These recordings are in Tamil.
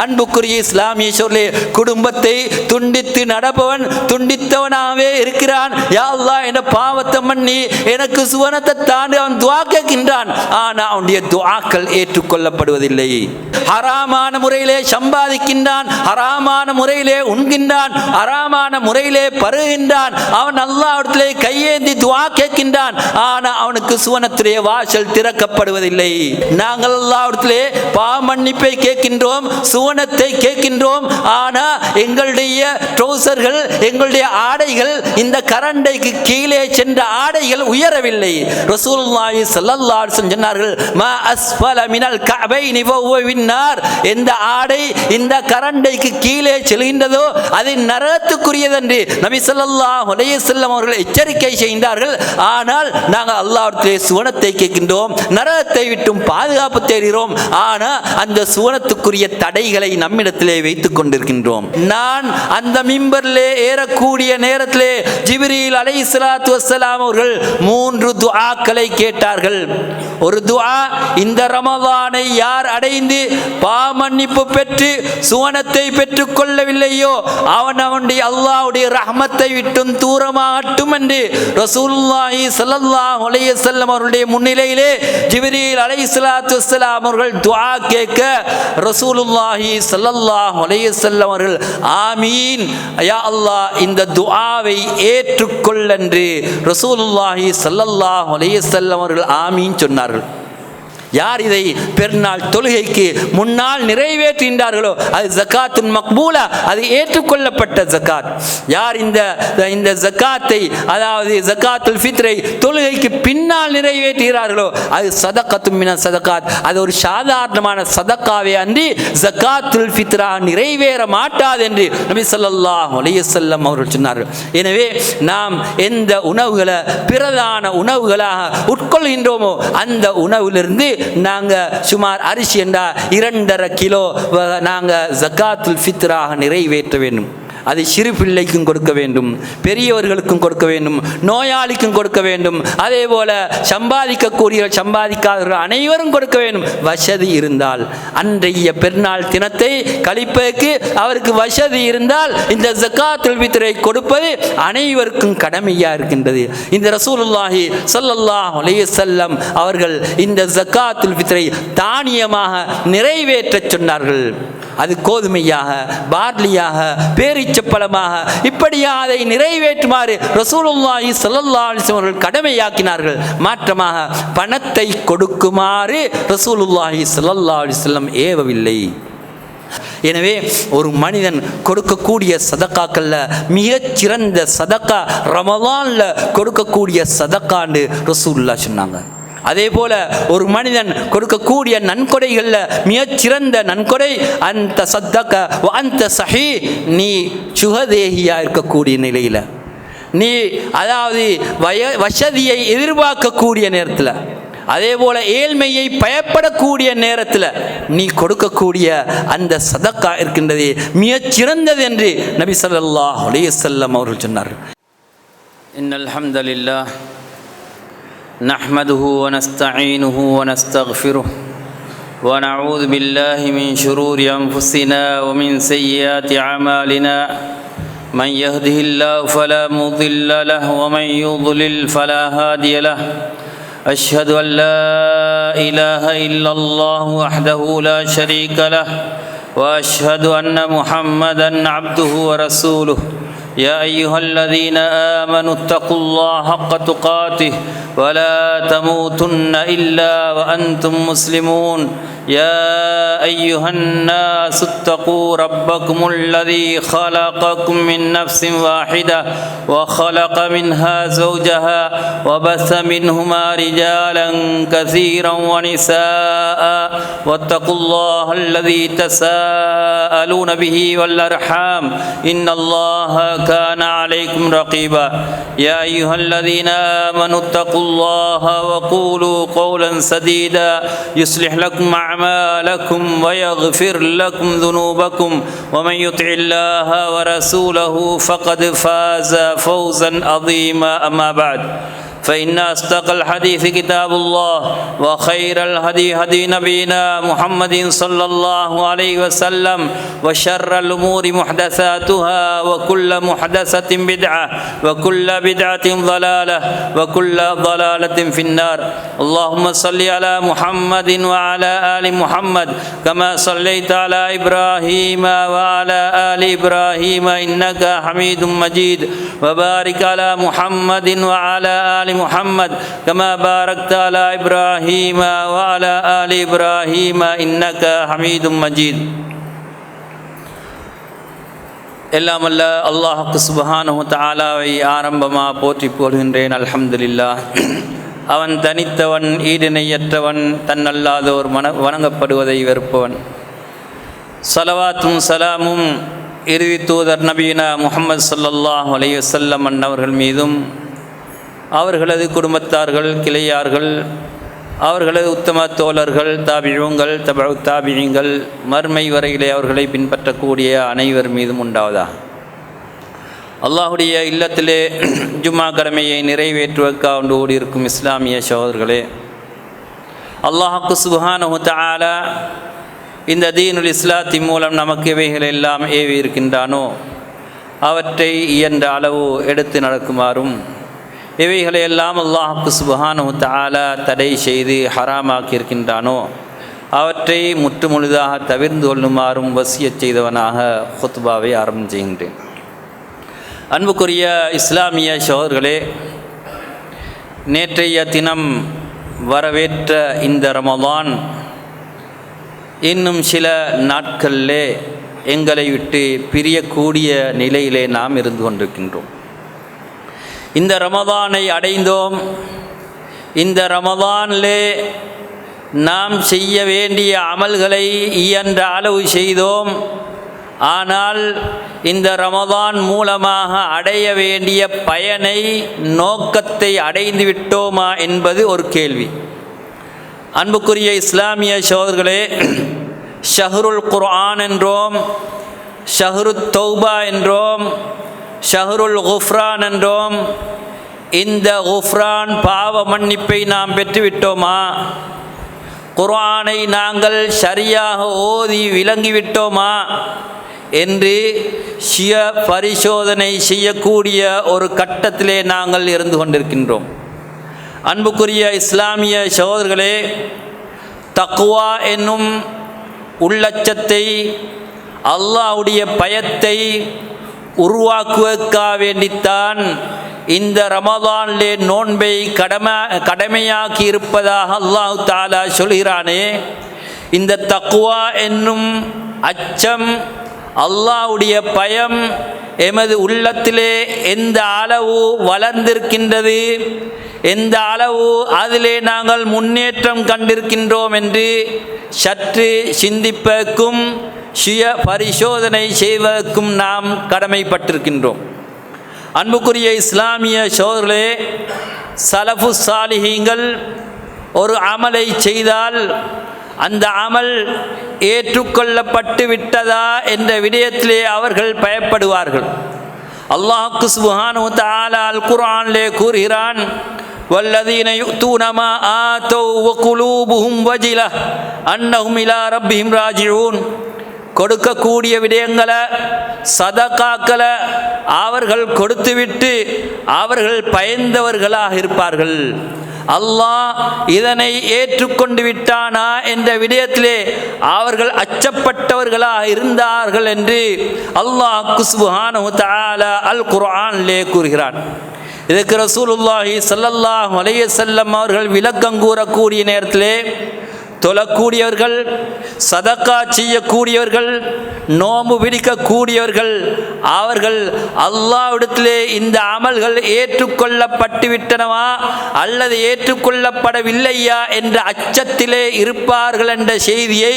அன்புக்குரிய இஸ்லாமிய சொல்லே, குடும்பத்தை துண்டித்து நடப்பவன் துண்டித்தவனாகவே இருக்கிறான். யா அல்லாஹ் என்ற பாவத்தை மன்னி எனக்கு சுவனத்தை தாண்டி அவன் துஆ கேட்கின்றான். ஆனால் அவனுடைய துஆக்கள் ஏற்றுக்கொள்ளப்படுவதில்லை. ஹராமான முறையிலே சம்பாதிக்கின்றான், ஹராமான முறையிலே உண்கின்றான், ஹராமான முறையிலே பருகின்றான். அவன் அல்லாஹ்விடத்திலே கையேந்தி துஆ கேட்கின்றான். ஆனால் அவனுக்கு சுவனத்திலே வாசல் திறக்கப்படுவதில்லை. நாங்கள் அல்லாஹ்விடத்திலே பாவ மன்னிப்பை கேட்கின்றோம், சுவனத்தை கேட்கின்றோம். ஆனால் எங்களுடைய ட்ரௌசர்கள், எங்களுடைய ஆடைகள், இந்த கரண்டைக்கு கீழே சென்ற ஆடைகள் உயரவில்லை. ரசூலுல்லாஹி ஸல்லல்லாஹு அலைஹி வஸல்லம் சொன்னார்கள், மா அஸ்ஃபல மினல் கஅபைனி ஃபஹுவ ஃபின்னார். எந்த ஆடை இந்த கரண்டைக்கு கீழே செல்கின்றதோ அது நரகத்துக்குரியது என்று நபி ஸல்லல்லாஹு அலைஹி வஸல்லம் அவர்கள் எச்சரிக்கை செய்தார்கள். ஆனால் நாங்கள் அல்லாஹ்விடத்திலே சுவனத்தை கேட்கின்றோம், நரகத்தை விட்டும் பாதுகாப்பு தேடுகிறோம். ஆனால் அந்த சுவனத்துக்குரிய தடைகளை நம்மிடத்திலே வைத்துக் கொண்டிருக்கின்றோம். நான் அந்த மிம்பரிலே ஏறக்கூடிய நேரத்திலே ஜிப்ரீல் அலைஹிஸ்ஸலாத்து வஸ்ஸலாம் அவர்கள் 3 துஆக்களை கேட்டார்கள். ஒரு துஆ, இந்த ரமலானை யார் அடைந்து பாவ மன்னிப்பு பெற்று சுவனத்தை பெற்றுக் கொள்ளவில்லையோ அவன் அவனுடைய அல்லாஹ்வுடைய ரஹ்மத்தை விட்டும் தூரமாகட்டும் என்று ரசூலுல்லாஹி ஸல்லல்லாஹு அலைஹி வஸல்லம் அவருடைய முன்னிலையிலே ஜிப்ரீல் அலைஹிஸ்ஸலாத்து வஸ்ஸலாம் அவர்கள் துஆ கேட்க ரசூலுல்லாஹி ஸல்லல்லாஹு அலைஹி வஸல்லம் அவர்கள் ஆமீன் யா அல்லாஹ் இந்த துஆவை ஏற்றுக்கொள் என்று ரசூலுல்லாஹி ஸல்லல்லாஹு அலைஹி வஸல்லம் அவர்கள் ஆமீன் சொன்னார்கள். யார் இதை பெருநாள் தொழுகைக்கு முன்னால் நிறைவேற்றுகின்றார்களோ அது ஜகாத்துன் மக்பூலா, அது ஏற்றுக்கொள்ளப்பட்ட ஜகாத். யார் இந்த ஜகாத்தை, அதாவது ஜகாத்துல் ஃபித்ரை தொழுகைக்கு பின்னால் நிறைவேற்றுகிறார்களோ அது சதகத்தும் மின சதகாத், அது ஒரு சாதாரணமான சதக்காவே அன்றி ஜகாத்துல் ஃபித்ரா நிறைவேற மாட்டாது என்று நபி ஸல்லல்லாஹு அலைஹி வஸல்லம் அவர்கள் சொன்னார்கள். எனவே நாம் எந்த உணவுகளை பிரதான உணவுகளாக உட்கொள்கின்றோமோ அந்த உணவிலிருந்து நாங்கள் சுமார் அரிசி என்றா 2.5 கிலோ நாங்கள் ஜகாத்துல் ஃபித்ராக நிறைவேற்ற வேண்டும். அதை சிறு பிள்ளைக்கும் கொடுக்க வேண்டும், பெரியவர்களுக்கும் கொடுக்க வேண்டும், நோயாளிக்கும் கொடுக்க வேண்டும். அதே போல சம்பாதிக்காதவர்கள் அனைவரும் கொடுக்க வேண்டும். வசதி இருந்தால் அன்றைய பெருநாள் தினத்தை கழிப்பதற்கு அவருக்கு வசதி இருந்தால் இந்த ஜகாத்துல் ஃபித்ரை கொடுப்பது அனைவருக்கும் கடமையாக இருக்கின்றது. இந்த ரசூலுல்லாஹி ஸல்லல்லாஹு அலைஹி வஸல்லம் அவர்கள் இந்த ஜகாத்துல் ஃபித்ரை தானியமாக நிறைவேற்ற சொன்னார்கள். அது கோதுமையாக, பார்லியாக, பேரிச்சப்பழமாக, இப்படியா அதை நிறைவேற்றுமாறு ரசூலுல்லாஹி ஸல்லல்லாஹு அலைஹி வஸல்லம் அவர்கள் கடமையாக்கினார்கள். மாற்றமாக பணத்தை கொடுக்குமாறு ரசூலுல்லாஹி ஸல்லல்லாஹு அலைஹி வஸல்லம் ஏவவில்லை. எனவே ஒரு மனிதன் கொடுக்கக்கூடிய சதக்காக்கள்ல மிகச்சிறந்த சதக்கா ரமலான்ல கொடுக்கக்கூடிய சதக்கான்னு ரசூலுல்லாஹ் சொன்னாங்க. அதே போல ஒரு மனிதன் கொடுக்கக்கூடிய நன்கொடைகள்ல மிகச்சிறந்த நன்கொடை அந்த சத்தக்க அந்த சஹி, நீ சுகதேகியா இருக்கக்கூடிய நிலையில, நீ அதாவது வசதியை எதிர்பார்க்கக்கூடிய நேரத்தில், அதே போல ஏழ்மையை பயப்படக்கூடிய நேரத்தில் நீ கொடுக்கக்கூடிய அந்த சதக்கா இருக்கின்றது மிகச்சிறந்தது என்று நபி ஸல்லல்லாஹு அலைஹி வஸல்லம் அவர்கள் சொன்னார்கள். இன்னல் ஹம்தலில்லாஹ் نحمده ونستعينه ونستغفره ونعوذ بالله من شرور أنفسنا ومن سيئات أعمالنا من يهده الله فلا مضل له ومن يضلل فلا هادي له أشهد أن لا إله إلا الله وحده لا شريك له وأشهد أن محمدا عبده ورسوله يا أيها الذين آمنوا اتقوا الله حق تقاته ولا تموتن إلا وأنتم مسلمون يا أيها الناس اتقوا ربكم الذي خلقكم من نفس واحدة وخلق منها زوجها وبث منهما رجالا كثيرا ونساء واتقوا الله الذي تساءلون به والأرحام إن الله كان عليكم رقيبا يا أيها الذين آمنوا اتقوا الله وقولوا قولا سديدا يصلح لكم أعمالكم ويغفر لكم ذنوبكم ومن يطع الله ورسوله فقد فاز فوزا عظيما أما بعد فإن أصدق الحديث كتاب الله وخير الهدي هدي نبينا محمد صلى الله عليه وسلم وشر الأمور محدثاتها وكل محدثة بدعة وكل بدعة ضلالة وكل ضلالة في النار. اللهم صل على محمد وعلى آل محمد كما صليت على إبراهيم وعلى آل إبراهيم إنك حميد مجيد وبارك على محمد وعلى آل محمد كما باركت على إبراهيم وعلى آل إبراهيم إنك حميد مجيد. எல்லாம் அல்ல அல்லாஹ்வுக்கு சுப்ஹானஹு தஆலாவை ஆரம்பமாக போற்றி புகழ்கின்றேன். அல்ஹம்துலில்லாஹ். அவன் தனித்தவன், ஈடிணையற்றவன், தன்னல்லாதோர் வணங்கப்படுவதை வெறுப்பவன். ஸலவாத்தும் சலாமும் இறுதி தூதர் நபீனா முஹம்மது ஸல்லல்லாஹு அலைஹி வஸல்லம் அன்னவர்கள் மீதும் அவர்களது குடும்பத்தார்கள், கிளையார்கள், அவர்களது உத்தம தோழர்கள், தாபிஊங்கள், தபஉ தாபிஈங்கள், மர்மை வரையிலே அவர்களை பின்பற்றக்கூடிய அனைவர் மீதும் உண்டாவதாக. அல்லாஹுடைய இல்லத்திலே ஜும்மா கடமையை நிறைவேற்றுவதற்காக கொண்டு ஓடியிருக்கும் இஸ்லாமிய சகோதரர்களே, அல்லாஹ்வுக்கு சுப்ஹானஹு தஆலா இந்த தீனுல் இஸ்லாத்தின் மூலம் நமக்கு எவைகள் எல்லாம் ஏவி இருக்கின்றானோ அவற்றை இயன்ற அளவு எடுத்து நடக்குமாறும், இவைகளையெல்லாம் அல்லாஹ்வுக்கு சுப்ஹானஹு தஆலா தடை செய்து ஹராமாக்கி இருக்கின்றானோ அவற்றை முற்றுமுழுதாக தவிர்ந்து கொள்ளுமாறும் வசியச் செய்தவனாக குத்பாவை ஆரம்பம் செய்கின்றேன். அன்புக்குரிய இஸ்லாமிய சகோதரர்களே, நேற்றைய தினம் வரவேற்ற இந்த ரமலான் இன்னும் சில நாட்களிலே எங்களை விட்டு பிரியக்கூடிய நிலையிலே நாம் இருந்து கொண்டிருக்கின்றோம். இந்த ரமதானை அடைந்தோம். இந்த ரமதானிலே நாம் செய்ய வேண்டிய அமல்களை இயன்ற அளவு செய்தோம். ஆனால் இந்த ரமதான் மூலமாக அடைய வேண்டிய பயனை, நோக்கத்தை அடைந்து விட்டோமா என்பது ஒரு கேள்வி. அன்புக்குரிய இஸ்லாமிய சகோதரர்களே, ஷஹ்ருல் குர்ஆன் என்றோம், ஷஹ்ருத் தௌபா என்றோம், ஷஹ்ருல் குஃப்ரான் என்றோம். இந்த குஃப்ரான் பாவ மன்னிப்பை நாம் பெற்றுவிட்டோமா? குர்ஆனை நாங்கள் சரியாக ஓதி விளங்கிவிட்டோமா என்று சுய பரிசோதனை செய்யக்கூடிய ஒரு கட்டத்திலே நாங்கள் இருந்து கொண்டிருக்கின்றோம். அன்புக்குரிய இஸ்லாமிய சகோதரர்களே, தக்வா என்னும் உள்ளச்சத்தை, அல்லாஹ்வுடைய பயத்தை உருவாக்குவதற்காக வேண்டித்தான் இந்த ரமதானிலே நோன்பை கடமையாக்கி இருப்பதாக அல்லாஹ் தஆலா சொல்கிறானே. இந்த தக்வா என்னும் அச்சம், அல்லாஹ்வுடைய பயம் எமது உள்ளத்திலே எந்த அளவு வளர்ந்திருக்கின்றது, எந்த அளவு அதிலே நாங்கள் முன்னேற்றம் கண்டிருக்கின்றோம் என்று சற்று சிந்திப்பதற்கும் சுய பரிசோதனை செய்வதற்கும் நாம் கடமைப்பட்டிருக்கின்றோம். அன்புக்குரிய இஸ்லாமிய சகோதரர்களே, சலஃபு சாலிஹீங்கள் ஒரு அமலை செய்தால் அந்த அமல் ஏற்றுக்கொள்ளப்பட்டு விட்டதா என்ற விடயத்திலே அவர்கள் பயப்படுவார்கள். அல்லாஹ்வுக்கு சுப்ஹானஹு தஆலா அல் குர்ஆனிலே கூறுகிறான், வல்லதீன யுத்தூன மா ஆதௌ வகுலூபுஹும் வஜிலஹ் அன்னஹும் இலா ரப்பிஹிம் ராஜிஊன். கொடுக்கக்கூடிய விடயங்களை, சதகாக்களை அவர்கள் கொடுத்துவிட்டு அவர்கள் பயந்தவர்களாக இருப்பார்கள். அல்லாஹ் இதனை ஏற்றுக்கொண்டு விட்டானா என்ற விடயத்திலே அவர்கள் அச்சப்பட்டவர்களாக இருந்தார்கள் என்று அல்லாஹ் சுப்ஹானஹு தஆலா அல் குர்ஆனிலே கூறுகிறான். இதற்கு ரசூலுல்லாஹி ஸல்லல்லாஹு அலைஹி வஸல்லம் அவர்கள் விளக்கம் கூறக்கூடிய நேரத்திலே தொழக்கூடியவர்கள், சதக்கா செய்யக்கூடியவர்கள், நோம்பு பிடிக்கக்கூடியவர்கள், அவர்கள் அல்லாஹ்விடத்திலே இந்த அமல்கள் ஏற்றுக்கொள்ளப்பட்டு விட்டனவா அல்லது ஏற்றுக்கொள்ளப்படவில்லையா என்ற அச்சத்திலே இருப்பார்கள் என்ற செய்தியை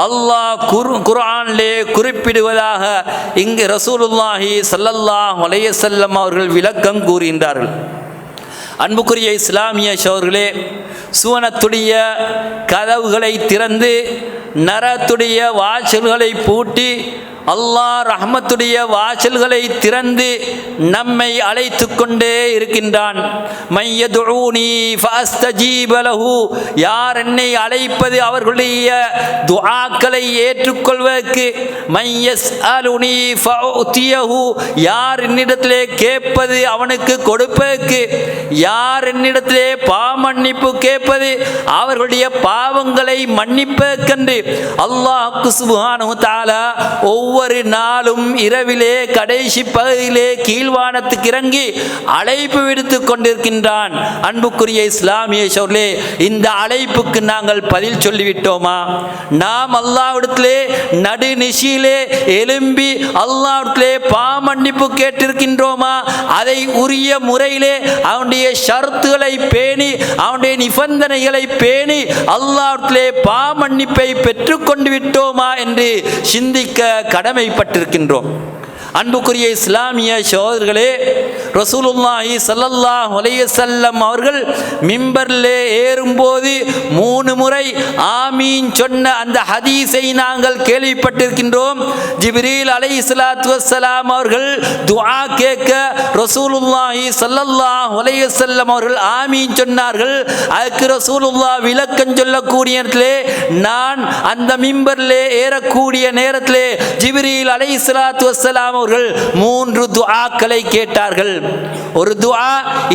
அல்லாஹ் குர்ஆனிலே குறிப்பிடுவதாக இங்கு ரசூலுல்லாஹி ஸல்லல்லாஹு அலைஹி வஸல்லம் அவர்கள் விளக்கம் கூறுகின்றார்கள். அன்புக்குரிய இஸ்லாமிய சகோதரர்களே, சுவனத்துடைய கதவுகளை திறந்து நரகத்துடைய வாசல்களை பூட்டி அல்லாஹ் ரஹ்மத்துடைய வாசல்களை திறந்து நம்மை அழைத்து கொண்டே இருக்கின்றான். மையதுஊனி ஃபஅஸ்தஜீப லஹு, யார் என்னை அழைப்பது அவர்களுடைய துஆக்களை ஏற்றுக்கொள்வதற்கு, மையஸ்அலுனி ஃபஉதியஹு, யார் என்னிடத்திலே கேட்பது அவனுக்கு கொடுப்பதற்கு, யார் என்னிடத்திலே பாவமன்னிப்பு கேட்பது அவர்களுடைய பாவங்களை மன்னிப்பதற்கென்று அல்லாஹ் சுப்ஹானஹு வ தஆலா ஒவ்வொரு நாளும் இரவிலே கடைசி பகுதியிலே கீழ்வானத்துக்கு இறங்கி அழைப்பு விடுத்து கொண்டிருக்கின்றான். அன்புக்குரிய இஸ்லாமிய சோர்களே, இந்த அழைப்புக்கு நாங்கள் பதில் சொல்லிவிட்டோமா? நாம் அல்லாஹ்விடத்திலே நடுநிசியிலே எழும்பி அல்லாஹ்விடத்திலே பாவமன்னிப்பு கேட்டிருக்கின்றோமா? அதை உரிய முறையிலே அவனுடைய ஷர்த்துகளை பேணி அவனுடைய நிபந்தனைகளை பேணி அல்லாஹ்விடத்திலே பாவமன்னிப்பை பெற்றுக்கொண்டு விட்டோமா என்று சிந்திக்க கடமைப்பட்டிருக்கின்றோம். அன்புக்குரிய இஸ்லாமிய சகோதரர்களே, ரசூலுல்லாஹி ஸல்லல்லாஹு அலைஹி வஸல்லம் அவர்கள் மிம்பரிலே ஏறும்போது 3 முறை ஆமீன் சொன்ன அந்த ஹதீஸை நாங்கள் கேள்விப்பட்டிருக்கின்றோம். ஜிப்ரீல் அலைஹிஸ்ஸலாத்து வஸ்ஸலாம் அவர்கள் துஆ கேட்க ரசூலுல்லாஹி ஸல்லல்லாஹு அலைஹி வஸல்லம் அவர்கள் ஆமீன் சொன்னார்கள். அதுக்கு ரசூலுல்லாஹ் விளக்கம் சொல்லக்கூடிய நேரத்திலே, நான் அந்த மிம்பரிலே ஏறக்கூடிய நேரத்திலே ஜிப்ரீல் அலைஹிஸ்ஸலாத்து வஸ்ஸலாம் அவர்கள் 3 துஆக்களை கேட்டார்கள். ஒரு துஆ,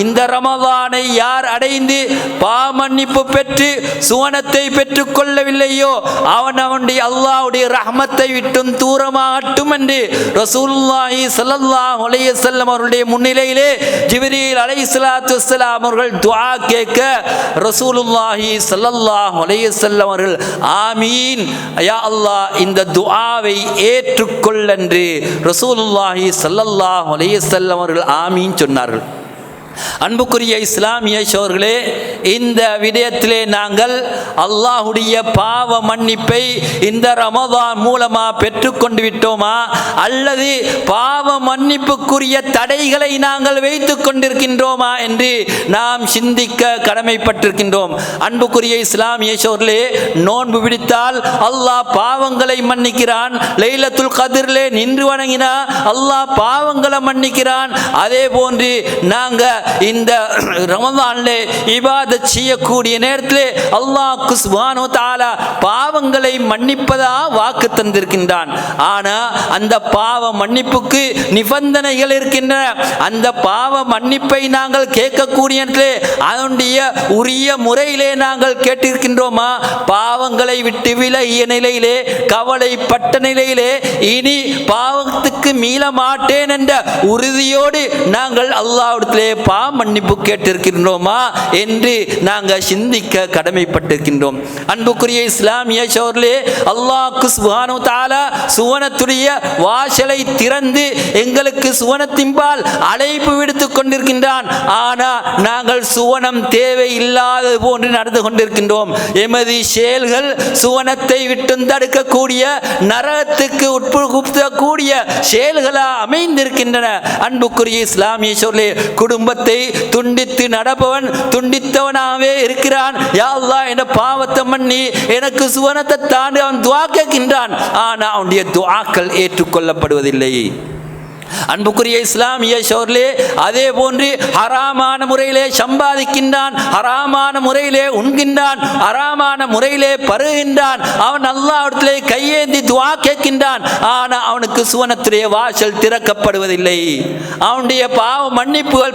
இந்த ரமலானை யார் அடைந்து பாவமன்னிப்பு பெற்று சுவனத்தை பெற்றுக் கொள்ளவில்லையோ அவன் அவனுடைய அல்லாஹ்வுடைய ரஹ்மத்தை விட்டும் தூரமாகட்டும் என்று ரசூலுல்லாஹி ஸல்லல்லாஹு அலைஹி வஸல்லம் அவருடைய முன்னிலையிலே ஜிப்ரீல் அலைஹிஸ்ஸலாத்து வஸ்ஸலாம் அவர்கள் துஆ கேட்க ரசூலுல்லாஹி ஸல்லல்லாஹு அலைஹி வஸல்லம் அவர்கள் ஆமீன் யா அல்லாஹ் இந்த துஆவை ஏற்றுக்கொள் என்று ரசூலுல்லாஹி ஸல்லல்லாஹு அலைஹி வஸல்லம் அவர்கள் ஆமீன் சொன்னார்கள். அன்புக்குரிய இஸ்லாமிய சகோதரர்களே, இந்த விடயத்திலே நாங்கள் அல்லாஹ்வுடைய பாவ மன்னிப்பை இந்த ரமதான் மூலமா பெற்றுக்கொண்டு விட்டோமா, அல்லது பாவ மன்னிப்புக்குரிய தடைகளை நாங்கள் வைத்துக் கொண்டிருக்கின்றோமா என்று நாம் சிந்திக்க கடமைப்பட்டிருக்கின்றோம். அன்புக்குரிய இஸ்லாமிய சகோதரர்களே, நோன்பு பிடித்தால் அல்லாஹ் பாவங்களை மன்னிக்கிறான். லைலத்துல் கத்ரிலே நின்று வணங்கினா அல்லாஹ் பாவங்களை மன்னிக்கிறான். அதே போன்று நாங்கள் இந்த ரமதானிலே இபாதத் செய்யக்கூடிய நேரத்திலே அல்லாஹ் சுப்ஹானஹு வ தஆலா பாவங்களை மன்னிப்பதா வாக்கு தந்திருக்கின்றான். ஆனா அந்த பாவ மன்னிப்புக்கு நிபந்தனைகள் இருக்கின்றன. அந்த பாவ மன்னிப்பை நாங்கள் கேட்கக்கூடிய நேரத்திலே அதனுடைய உரிய முறையிலே நாங்கள் கேட்டிருக்கின்றோமா? பாவங்களை விட்டு விலகிய நிலையிலே, கவலைப்பட்ட நிலையிலே, இனி பாவத்துக்கு மீள மாட்டேன் என்ற உறுதியோடு நாங்கள் அல்லாஹ்விடத்திலே மன்னிப்பு கேட்டிருக்கின்றோமா என்று நாங்கள் சிந்திக்க கடமைப்பட்டிருக்கின்றோம். அன்புக்குரிய இஸ்லாமிய சகோதரர்களே, அல்லாஹ் சுப்ஹானஹு வ தஆலா சுவனத்துடைய வாசலை திறந்து எங்களுக்கு சுவனத்தின்பால் அழைப்பு விடுத்துக் கொண்டிருக்கின்றான். ஆனால் நாங்கள் சுவனம் தேவை இல்லாதது போன்று நடந்து கொண்டிருக்கின்றோம். எமது செயல்கள் சுவனத்தை விட்டு தடுக்கக்கூடிய, நரகத்துக்கு உட்புகுத்தக்கூடிய செயல்களா அமைந்திருக்கின்றன. அன்புக்குரிய இஸ்லாமிய சகோதரர்களே, குடும்பத்தை துண்டித்து நடப்பவன் துண்டித்தவனாகவே இருக்கிறான். யா அல்லாஹ் என்ற பாவத்தை மன்னி எனக்கு சுவனத்தை தாண்டி அவன் துஆ கேட்கின்றான். ஆனால் அவனுடைய துஆக்கள் ஏற்றுக்கொள்ளப்படுவதில்லை. அன்புக்குரிய இஸ்லாமிய சகோதரர்களே, அதே போன்று ஹராமான முறையிலே சம்பாதிக்கின்றான், ஹராமான முறையிலே உண்கின்றான், ஹராமான முறையிலே பருகின்றான். அவன் அல்லாஹ்விடத்திலே கையேந்தி துஆ கேட்கின்றான். ஆனால் அவனுக்கு சுவனத்துடைய வாசல் திறக்கப்படுவதில்லை. அவனுடைய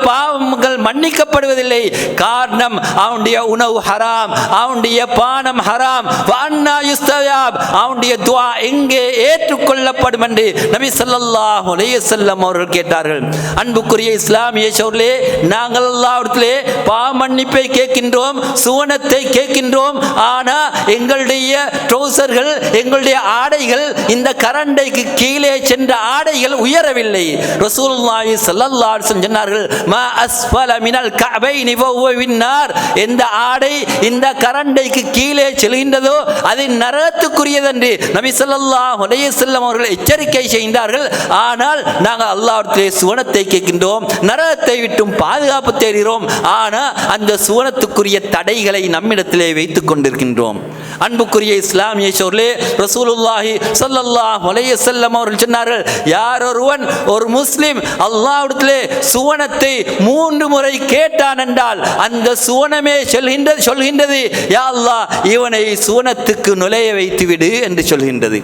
பாவங்கள் மன்னிக்கப்படுவதில்லை. காரணம், அவனுடைய உணவு ஹராம், அவனுடைய பானம் ஹராம். வஅன்னா யுஸ்தஜாப், அவனுடைய துஆ எங்கே ஏற்றுக்கொள்ளப்படும் என்று நபி ஸல்லல்லாஹு அலைஹி வஸல்லம் அவர்கள் கேட்டார்கள். அன்புக்குரிய இஸ்லாமிய சகோதரர்களே, நாங்கள் அல்லாஹ்விடத்திலே பாவ மன்னிப்பை கேட்கின்றோம், சுவனத்தை கேட்கின்றோம். ஆனால் எங்களுடைய ட்ரௌசர்கள், எங்களுடைய ஆடைகள், இந்த கரண்டைக்கு கீழே சென்ற ஆடைகள் உயரவில்லை. ரசூலுல்லாஹி ஸல்லல்லாஹு அலைஹி வஸல்லம் சொன்னார்கள், மா அஸ்ஃபல மினல் கஅபைனி ஃபஹுவ ஃபின்னார். எந்த ஆடை இந்த கரண்டைக்கு கீழே செல்கின்றதோ அது நரகத்துக்குரியது என்று நபி ஸல்லல்லாஹு அலைஹி வஸல்லம் அவர்கள் எச்சரிக்கை செய்தார்கள். ஆனால் நாங்கள் அல்லாஹ்விடத்திலே சுவனத்தை கேட்கின்றோம், நரகத்தை விட்டும் பாதுகாப்பு தேடுகிறோம். ஆனால் அந்த சுவனத்துக்குரிய தடைகளை நம்மிடத்திலே வைத்துக் கொண்டிருக்கின்றோம். அன்புக்குரிய இஸ்லாமிய சோர்களே, ரசூலுல்லாஹி ஸல்லல்லாஹு அலைஹி வஸல்லம் அவர்கள் சொன்னார்கள், யார் ஒருவன் ஒரு முஸ்லிம் அல்லாஹ்விடத்திலே சுவனத்தை 3 முறை கேட்டான் என்றால் அந்த சுவனமே சொல்கின்றது, யா அல்லாஹ் இவனை சுவனத்துக்கு நுழைய வைத்து விடு என்று சொல்கின்றது.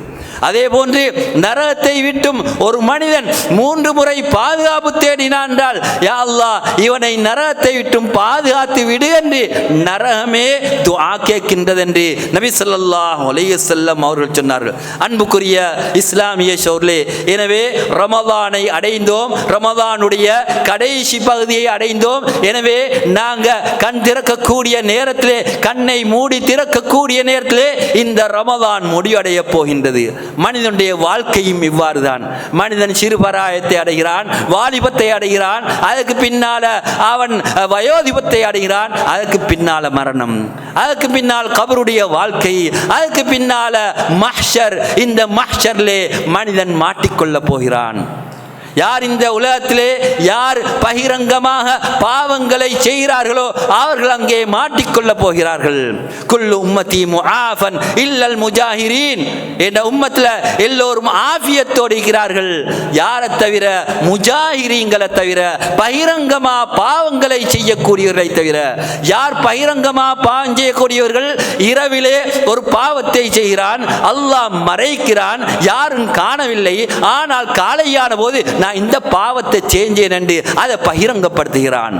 அதே போன்று நரகத்தை விட்டும் ஒரு மனிதன் 3 முறை பாதுகாப்பு தேடினான் என்றால், யா அல்லாஹ் இவனை நரகத்தை விட்டும் பாதுகாத்து விடு என்று நரகமே துஆ கேட்கின்றது என்று நபி ஸல்லல்லாஹு அலைஹி வஸல்லம் அவர்கள் சொன்னார்கள். அன்புக்குரிய இஸ்லாமிய சோர்களே, எனவே ரமலானை அடைந்தோம், ரமலானுடைய கடைசி பகுதியை அடைந்தோம். எனவே நாங்கள் கண் திறக்கக்கூடிய நேரத்திலே, கண்ணை மூடி திறக்கக்கூடிய நேரத்திலே இந்த ரமலான் முடிவடைய போகின்றது. மனிதனுடைய வாழ்க்கையும் இவ்வாறு தான். மனிதன் சிறுபராயத்தை அடைகிறான், வாலிபத்தை அடைகிறான், அதற்கு பின்னால அவன் வயோதிபத்தை அடைகிறான், அதற்கு பின்னால மரணம், அதற்கு பின்னால் கபருடைய வாழ்க்கை, அதற்கு பின்னால மஹ்ஷர். இந்த மஹ்ஷர்லே மனிதன் மாட்டிக்கொள்ள போகிறான். யார் இந்த உலகத்திலே யார் பகிரங்கமாக பாவங்களை செய்கிறார்களோ அவர்கள் அங்கே மாட்டிக்கொள்ள போகிறார்கள். குல்லு உம்மத்தி முஆஃபன் இல்லல் முஜாஹிரீன். என்ற உம்மத்தில் எல்லோரும் ஆஃபியத்தோடு இருக்கிறார்கள், யாரை தவிர முஜாஹிரீன்களை தவிர, பகிரங்கமா பாவங்களை செய்யக்கூடியவர்களை தவிர. யார் பகிரங்கமா பாவம் செய்யக்கூடியவர்கள்? இரவிலே ஒரு பாவத்தை செய்கிறான், அல்லாஹ் மறைக்கிறான், யாரும் காணவில்லை. ஆனால் காலையான போது நான் இந்த பாவத்தை செஞ்சேன் என்று அதை பகிரங்கப்படுத்துகிறான்,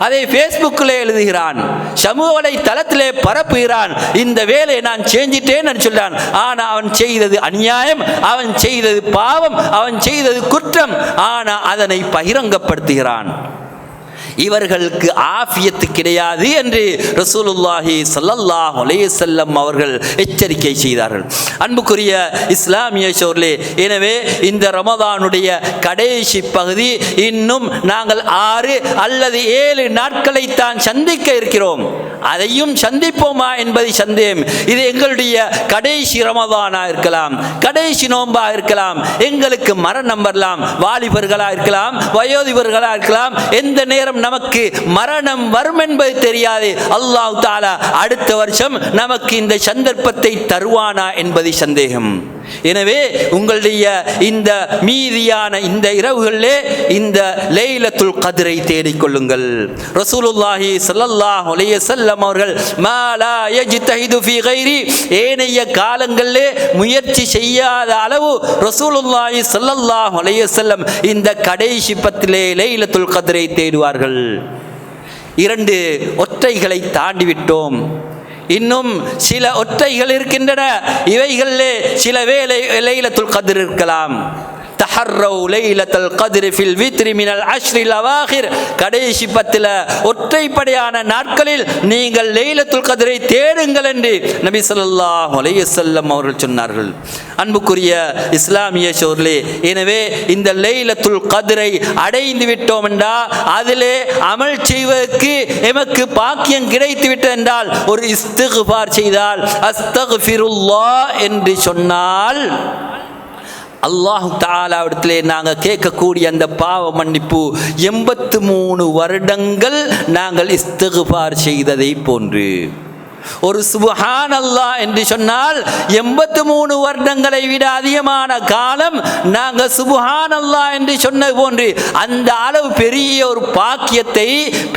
அதை ஃபேஸ்புக்கில் எழுதுகிறான், சமூக வலைத்தளத்திலே பரப்புகிறான். இந்த வேலையை நான் செஞ்சிட்டேன் என்று சொல்றான். ஆனால் அவன் செய்தது அநியாயம், அவன் செய்தது பாவம், அவன் செய்தது குற்றம். ஆனால் அதனை பகிரங்கப்படுத்துகிறான். இவர்களுக்கு ஆஃபியத்து கிடையாது என்று ரசூலுல்லாஹி ஸல்லல்லாஹு அலைஹி வஸல்லம் அவர்கள் எச்சரிக்கை செய்தார்கள். அன்புக்குரிய இஸ்லாமிய சோர்களே, எனவே இந்த ரமதானுடைய கடைசி பகுதி இன்னும் நாங்கள் 6 அல்லது 7 நாட்களை தான் சந்திக்க இருக்கிறோம். அதையும் சந்திப்போமா என்பது சந்தேகம். இது எங்களுடைய கடைசி ரமதானா இருக்கலாம், கடைசி நோன்பா இருக்கலாம், எங்களுக்கு மரணம் வரலாம், வாலிபர்களா இருக்கலாம், வயோதிபர்களா இருக்கலாம். எந்த நேரம் நமக்கு மரணம் வரும் என்பது தெரியாது. அல்லாஹ் தஆலா அடுத்த வருஷம் நமக்கு இந்த சந்தர்ப்பத்தை தருவானா என்பது சந்தேகம். எனவே உங்களுடைய இந்த மீதியான இந்த இரவுகளிலே இந்த லைலத்துல் கத்ரை தேடிக்கொள்ளுங்கள். ரசூலுல்லாஹி ஸல்லல்லாஹு அலைஹி வஸல்லம் அவர்கள் மா லா யஜ்தஹிது ஃபீ கைரி, ஏனைய காலங்களிலே முயற்சி செய்யாத அளவு ரசூலுல்லாஹி ஸல்லல்லாஹு அலைஹி வஸல்லம் இந்த கடைசி பத்திலே லைலத்துல் கத்ரை தேடுவார்கள். 2 ஒற்றைகளை தாண்டிவிட்டோம், இன்னும் சில ஒற்றைகள் இருக்கின்றன. இவைகளிலே சில வேளை லைலத்துல் கத்ர் இருக்கலாம். தஹர்ரவு லைலத்துல் கத்ர் ஃபில் வித்ரி மினல் அஷ்ரில் அவாகிர், கடைசி 10 ஒற்றைப்படையான நாட்களில் நீங்கள் லைலத்துல் கத்ரை தேடுங்கள் என்று நபி ஸல்லல்லாஹு அலைஹி வஸல்லம் அவர்கள் சொன்னார்கள். அன்புக்குரிய இஸ்லாமிய சோர்களே, எனவே இந்த லைலத்துல் கத்ரை அடைந்து விட்டோம் என்றால், அதிலே அமல் செய்வதற்கு எமக்கு பாக்கியம் கிடைத்து விட்டது என்றால், ஒரு இஸ்திக்ஃபார் செய்தால், அஸ்தக்ஃபிருல்லாஹ் என்று சொன்னால், அல்லாஹ் தஆலாவிடத்திலே நாங்கள் கேட்கக்கூடிய அந்த பாவ மன்னிப்பு 83 வருடங்கள் நாங்கள் இஸ்திக்ஃபார் செய்ததை போன்று. ஒரு சுப்ஹான் அல்லாஹ் என்று சொன்னால் 83 வருடங்களை விட அதிகமான காலம் நாங்கள் சுப்ஹான் அல்லாஹ் என்று சொன்னது போன்று அந்த அளவு பெரிய ஒரு பாக்கியத்தை,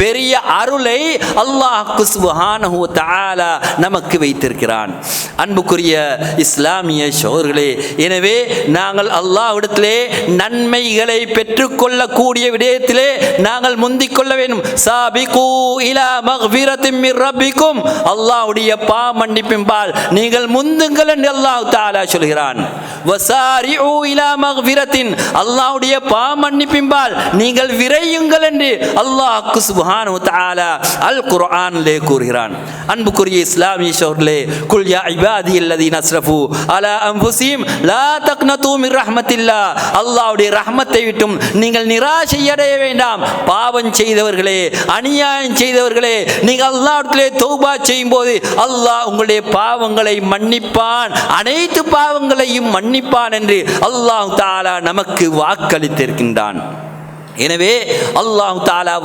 பெரிய அருளை அல்லாஹ் சுப்ஹானஹு வ தஆலா நமக்கு வைத்திருக்கிறான். அன்புக்குரிய இஸ்லாமிய சகோதரர்களே, எனவே நாங்கள் அல்லாஹ்விடத்திலே நன்மைகளை பெற்றுக்கொள்ளக்கூடிய விடயத்திலே நாங்கள் முந்திக் கொள்ள வேண்டும். சாபிகு இலா மக்ஃபிரத்தின் மிர் ரப்பிக்கும், அல்லாஹ்வுடைய பாவ மன்னிப்பின்பால் நீங்கள் முந்துங்கள் என்று அல்லாஹ் தஆலா சொல்கிறான். வசாரிஉ இலா மக்ஃபிரத்தின், அல்லாஹ்வுடைய பாவ மன்னிப்பின்பால் நீங்கள் விரையுங்கள் என்று அல்லாஹ் சுப்ஹானஹு வ தஆலா அல் குர்ஆனிலே கூறுகிறான். அன்புக்குரிய இஸ்லாமிய சகோதரர்களே, குல் யா இபாதி அல்லதீன அஸ்ரஃபு அலா அன்ஃபுஸிஹிம் லா தக்னது மிர் ரஹ்மத்தில்லாஹ், அல்லாஹ்வுடைய ரஹ்மத்தை விட்டும் நீங்கள் நிராசை அடைய வேண்டாம். பாவம் செய்தவர்களே, அநியாயம் செய்தவர்களே, நீங்கள் அல்லாஹ்விடத்திலே தௌபா செய்யும்போது போது அல்லாஹ் உங்களுடைய பாவங்களை மன்னிப்பான், அனைத்து பாவங்களையும் மன்னிப்பான் என்று அல்லாஹ் தஆலா நமக்கு வாக்களித்திருக்கின்றான். எனவே அல்லாஹ் தஆலா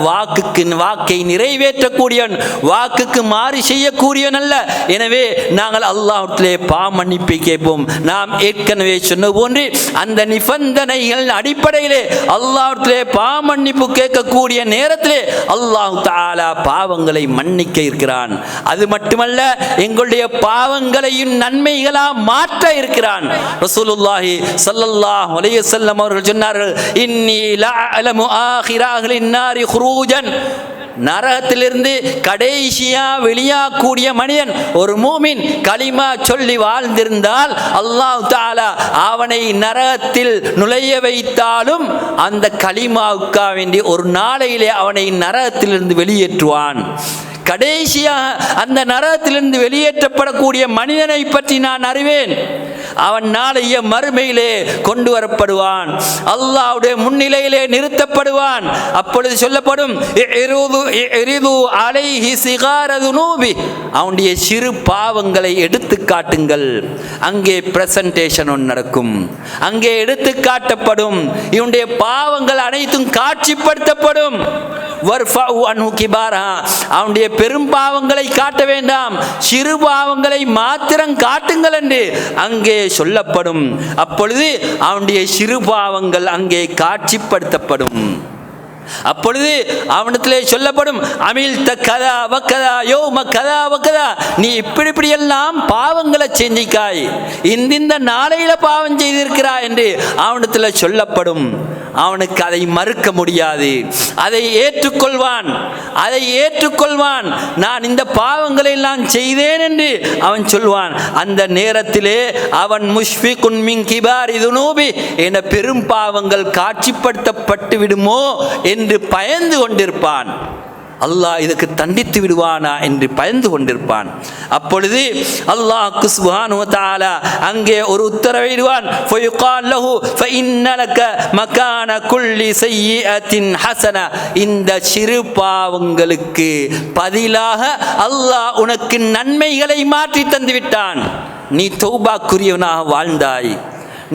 வாக்கை நிறைவேற்றக்கூடியவன், வாக்குக்கு மாறி செய்யக்கூடியவன் அல்ல. எனவே நாங்கள் அல்லாஹ்விடத்திலே பாவ மன்னிப்பை கேட்போம். நாம் ஏற்கனவே சொன்ன போன்று அந்த நிபந்தனைகள் அடிப்படையிலே அல்லாஹ்விடத்திலே பாவ மன்னிப்பு கேட்கக்கூடிய நேரத்திலே அல்லாஹ் தஆலா பாவங்களை மன்னிக்க இருக்கிறான். அது மட்டுமல்ல, எங்களுடைய பாவங்களையும் நன்மைகளா மாற்ற இருக்கிறான். ரசூலுல்லாஹி ஸல்லல்லாஹு அலைஹி வஸல்லம் அவர்கள் சொன்னார்கள், இன்னி லஅலமு ஆகிராஹின் நாரி குரூஜன், நரகத்திலிருந்து கடைசியா வெளியாகக்கூடிய மனிதன் ஒரு மூமின் கலிமா சொல்லி வாழ்ந்திருந்தால் அல்லாஹ் தஆலா அவனை நரகத்தில் நுழைய வைத்தாலும் அந்த கலிமாவுக்காக வேண்டி ஒரு நாளையிலே அவனை நரகத்திலிருந்து வெளியேற்றுவான். கடைசியாக அந்த நரகத்திலிருந்து வெளியேற்றப்படக்கூடிய மனிதனை பற்றி நான் அறிவேன். அவன் நாளைய மறுமையிலே கொண்டு வரப்படுவான், அல்லாஹ்வுடைய முன்னிலையிலே நிறுத்தப்படுவான். அப்பொழுது சொல்லப்படும், அவனுடைய சிறு பாவங்களை எடுத்து காட்டுங்கள். அங்கே பிரசன்டேஷன் ஒன்று நடக்கும், அங்கே எடுத்து காட்டப்படும். இவனுடைய பாவங்கள் அனைத்தும் காட்சிப்படுத்தப்படும். அவனுடைய பெரும் பாவங்களை காட்ட வேண்டாம், சிறு பாவங்களை மாத்திரம் காட்டுங்கள் என்று அங்கே சொல்லப்படும். அப்பொழுது அவனுடைய சிறு பாவங்கள் அங்கே காட்சிப்படுத்தப்படும். அப்பொழுது அவனிடத்திலே சொல்லப்படும், அமில் கதா வக்கதா யோம கதா வக்கதா, நீ இப்படி எல்லாம் பாவங்களை செஞ்சிக்காய், இந்த நாளையில பாவம் செய்திருக்கிறாய் என்று அவனிடத்தில் சொல்லப்படும். அவனுக்கு அதை மறுக்க முடியாது, அதை ஏற்றுக்கொள்வான். நான் இந்த பாவங்களை எல்லாம் செய்தேன் என்று அவன் சொல்வான். அந்த நேரத்திலே அவன் முஷ்ஃபிகுன் மின் கிபாரி துனூபி, என பெரும் பாவங்கள் காட்சிப்படுத்தப்பட்டு விடுமோ என்று பயந்து கொண்டிருப்பான். அல்லாஹ் இதுக்கு தண்டித்து விடுவானா என்று பயந்து கொண்டிருப்பான். அப்பொழுது அல்லாஹ் சுப்ஹானஹு வ தஆலா அங்கே ஒரு உத்தரவிடுவான், ஃபயுகால் லஹு ஃபஇன்னலக மகான குல்லி சய்யிஅத்தின் ஹஸனா, இந்த சிறு பாவங்களுக்கு பதிலாக அல்லாஹ் உனக்கு நன்மைகளை மாற்றி தந்து விட்டான். நீ தௌபாக்குரியவனாக வாழ்ந்தாய்,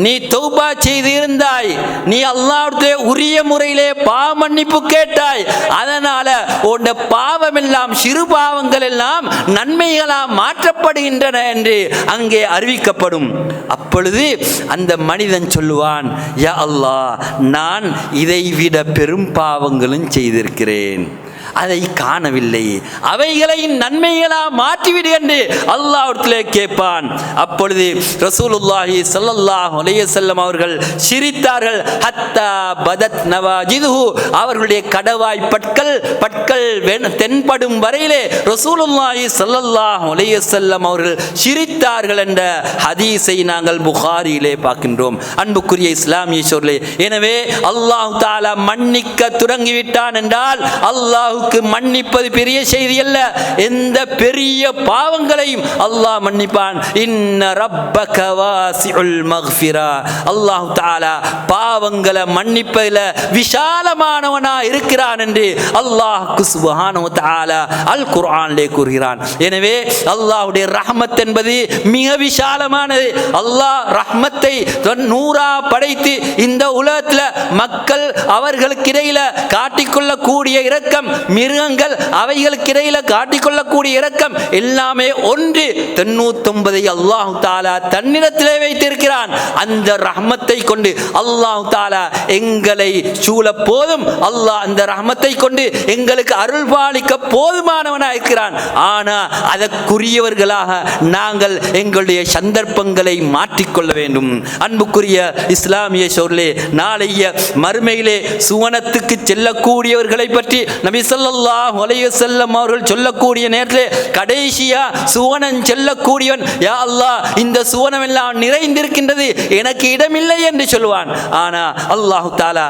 நீ தௌபா செய்திருந்தாய், நீ அல்லாஹ்வுடைய உரிய முறையிலே பாவ மன்னிப்பு கேட்டாய். அதனால உன் பாவம் எல்லாம், சிறு பாவங்கள் எல்லாம் நன்மைகளாக மாற்றப்படுகின்றன என்று அங்கே அறிவிக்கப்படும். அப்பொழுது அந்த மனிதன் சொல்லுவான், யா அல்லாஹ், நான் இதைவிட பெரும் பாவங்களும் செய்திருக்கிறேன், அதை காணவில்லை, அவைகளை நன்மைகளா மாற்றிவிடு என்று அல்லாஹ்விடத்திலே கேட்பான். அப்பொழுது ரசூலுல்லாஹி ஸல்லல்லாஹு அலைஹி வஸல்லம் அவர்கள் சிரித்தார்கள். ஹத்தா பதத் நவாஜிதுஹு, அவர்களுடைய கடவாய் பற்கள் தென்படும் வரையிலே ரசூலுல்லாஹி ஸல்லல்லாஹு அலைஹி வஸல்லம் அவர்கள் சிரித்தார்கள் என்ற ஹதீஸை நாங்கள் புகாரியிலே பார்க்கின்றோம். அன்புக்குரிய இஸ்லாமிய சோர்களே, எனவே அல்லாஹ் தஆலா மன்னிக்க தொடங்கிவிட்டான் என்றால் அல்லாஹ் மன்னிப்பது பெரிய செய்தி அல்ல. எந்த பெரிய பாவங்களையும் அல்லாஹ் மன்னிப்பான். இன்ன ரப்பக வாசிஉல் மக்ஃபிரா, அல்லாஹ் தஆலா பாவங்களை மன்னிப்பதில் விசாலமானவனா இருக்கிறான் என்று அல்லாஹ் சுப்ஹானஹு வ தஆலா அல் குர்ஆனிலே கூறுகிறான். எனவே அல்லாஹ்வுடைய ரஹ்மத் என்பது மிக விசாலமானது. அல்லாஹ் ரஹ்மத்தை நூறா படைத்து இந்த உலகத்தில் மக்கள் அவர்களுக்கு இடையில காட்டிக்கொள்ளக்கூடிய இரக்கம், மிருகங்கள் அவைகளுக்கு இடையில காட்டிக்கொள்ளக்கூடிய இரக்கம் எல்லாமே ஒன்று. 99 அல்லாஹ் தஆலா தன்னிடத்திலே வைத்திருக்கிறான். அந்த ரஹ்மத்தை கொண்டு அல்லாஹ் தஆலா எங்களை சூழ போதும், அல்லாஹ் அந்த ரஹ்மத்தை கொண்டு எங்களுக்கு அருள் பாலிக்க போதுமானவனாக இருக்கிறான். ஆனா அதற்குரியவர்களாக நாங்கள் எங்களுடைய சந்தர்ப்பங்களை மாற்றிக்கொள்ள வேண்டும். அன்புக்குரிய இஸ்லாமிய சோர்களே, நாளைய மறுமையிலே சுவனத்துக்கு செல்லக்கூடியவர்களை பற்றி நபி ஸல்லல்லாஹு அலைஹி வஸல்லம் அவர்கள் சொல்லக்கூடிய நேரத்தில் கடைசியா சுவனம் செல்லக்கூடியவன், யா அல்லாஹ், இந்த சுவனம் எல்லாம் நிறைந்திருக்கின்றது, எனக்கு இடமில்லை என்று சொல்வான். ஆனா அல்லாஹ் தஆலா,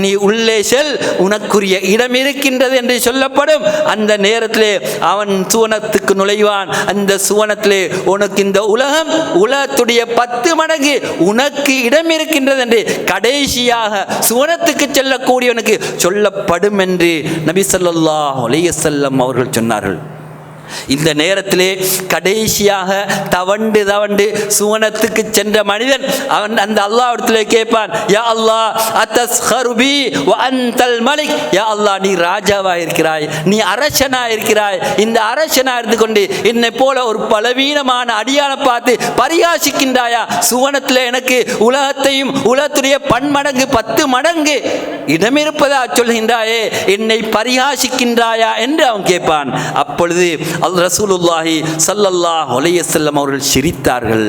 நீ உள்ளே செல், உனக்குரிய இடம் இருக்கின்றது என்று சொல்லப்படும். அந்த நேரத்திலே அவன் சுவனத்துக்கு நுழைவான். அந்த சுவனத்திலே உனக்கு இந்த உலகத்துடைய 10 மடங்கு உனக்கு இடம் இருக்கின்றது என்று கடைசியாக சுவனத்துக்கு செல்லக்கூடியவனுக்கு சொல்லப்படும் என்று நபி ஸல்லல்லாஹு அலைஹி வஸல்லம் அவர்கள் சொன்னார்கள். இந்த நேரத்திலே கடைசியாக தவண்டு சுவனத்துக்கு சென்ற மனிதன் அவன் அந்த அல்லாஹ்விடத்திலே கேட்பான், யா அல்லாஹ் அத்தஸ்ஹரு பி வ அன்தல் மலிக், யா அல்லாஹ் நீ ராஜாவா இருக்கிறாய், நீ அரசனா இருக்கிறாய், இந்த அரசனா இருந்து கொண்டு என்னை போல ஒரு பலவீனமான அடியானை பார்த்து பரிகாசிக்கின்றாயா? சுவனத்தில் எனக்கு உலகத்தையும் உலகத்துடைய பன்மடங்கு 10 மடங்கு இடமிருப்பதா சொல்கின்றாயே, என்னை பரிகாசிக்கின்றாயா என்று அவன் கேட்பான். அப்பொழுது ரசூலுல்லாஹி ஸல்லல்லாஹு அலைஹி வஸல்லம் அவர்கள் சிரித்தார்கள்.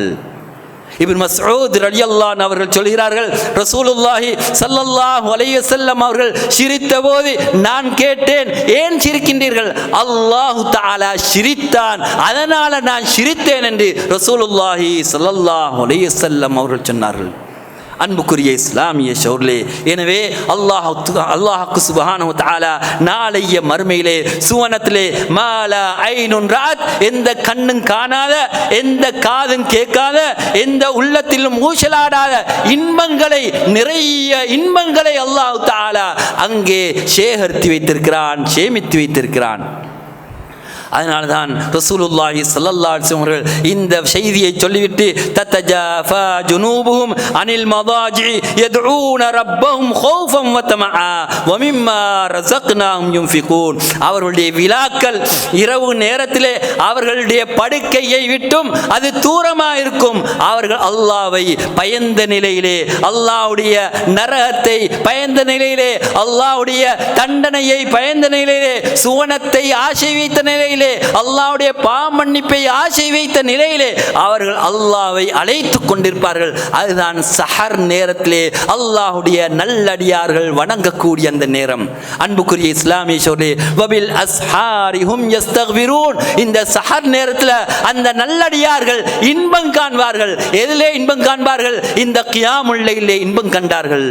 இப்னு மஸ்ஊத் ரலியல்லாஹு அன்ஹு அவர்கள் சொல்கிறார்கள், ரசூலுல்லாஹி ஸல்லல்லாஹு அலைஹி வஸல்லம் அவர்கள் சிரித்தபோது நான் கேட்டேன், ஏன் சிரிக்கின்றீர்கள்? அல்லாஹ் தஆலா சிரித்தான், அதனால நான் சிரித்தேன் என்று ரசூலுல்லாஹி ஸல்லல்லாஹு அலைஹி வஸல்லம் அவர்கள் சொன்னார்கள். அன்புக்குரிய இஸ்லாமிய சோர்களே, எனவே அல்லாஹ் சுப்ஹானஹு வ தஆலா நாளைய மறுமையிலே சுவனத்திலே மாலா ஐனுன் ரஅத், எந்த கண்ணும் காணாத, எந்த காதும் கேட்காத, எந்த உள்ளத்திலும் ஊசலாடாத இன்பங்களை, நிறைய இன்பங்களை அல்லாஹ் தஆலா அங்கே சேகரித்து வைத்திருக்கிறான், சேமித்து வைத்திருக்கிறான். அதனால தான் ரசூலுல்லாஹி ஸல்லல்லாஹு அலைஹி வஸல்லம் அவர்கள் இந்த செய்தியை சொல்லிவிட்டு தத்தஜாஃபா ஜுனூபுஹும் அனில் மதாஜி யதுஊன ரப்பஹும் ஹௌஃபன் வ தமஆ வ மிம்மா ரஸக்னாஹும் யுன்ஃபிகூன், அவர்களுடைய விலாக்கள் இரவு நேரத்திலே அவர்களுடைய படுக்கையை விட்டும் அது தூரமாக இருக்கும். அவர்கள் அல்லாஹ்வை பயந்த நிலையிலே, அல்லாஹ்வுடைய நரகத்தை பயந்த நிலையிலே, அல்லாஹ்வுடைய தண்டனையை பயந்த நிலையிலே, சுவனத்தை ஆசை வைத்த நிலையிலே, அல்லாஹ்வுடைய பாவமன்னிப்பை ஆசை வைத்த நிலையிலே அவர்கள் அல்லாஹ்வை அழைத்து கொண்டிருப்பார்கள். அதுதான் சஹர் நேரத்திலே அல்லாஹ்வுடைய நல்லடியார்கள் வணங்கக்கூடிய அந்த நேரம். அன்புக்குரிய இஸ்லாமிய சோர்களே, வபில் அஸ்ஹாரிஹும் யஸ்தக்பிரூன், இந்த சஹர் நேரத்தில் அந்த நல்லடியார்கள் இன்பம் காண்பார்கள். எதிலே இன்பம் காண்பார்கள்? இந்த கியாமுல் லைலிலே இன்பம் கண்டார்கள்.